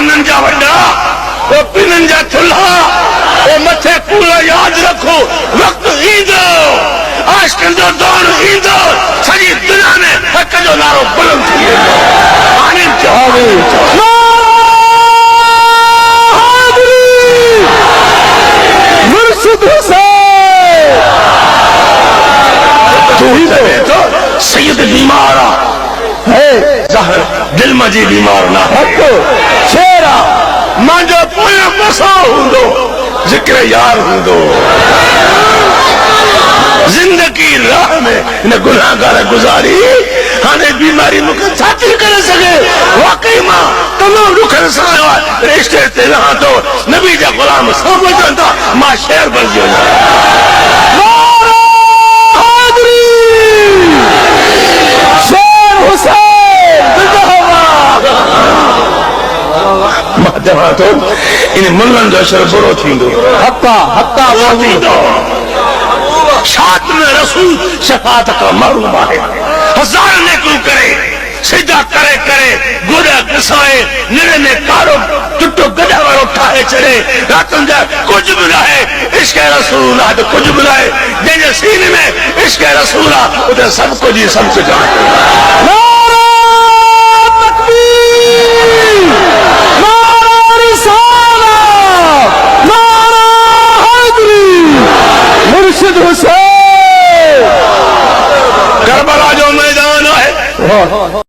کنن جا وڈا وہ پنن جا چلھا وہ متھے کولا یاد رکھو وقت ایندو عاشقن جو دور ایندو سجی دنیا میں حق جو نارو بلند تھی ویندو آمین چاہو مرشد حسین تو سید بیمارا ہے زہر دل مجی بیمار نہ ہے شیرہ مانجو پویا پسا ہوندو ذکر یار ہوندو زندگی راہ میں انہیں گناہ گارہ گزاری ہانے بیماری مکہ چھاتی کرے سکے واقعی ماں تمام رکھن سکے رشتے تے رہاں تو نبی جا غلام سب جانتا ماں شیر بن جیو شیر حسین جہاں تو انہیں ملن جو شر برو تھیندو حقا وہ تھیندو شاتم رسول شفاعت کا معروم ہے ہزار نیکو کرے سجدہ کرے گوڑا کسائے نرے میں کارو ٹٹو گڑا ور اٹھائے چڑے راتن جا کچھ بلائے عشق رسول اللہ تو کچھ بلائے جنہیں سینے میں عشق رسول اللہ ادھر سب کو جی سب کو جائے نعرہ تکبیر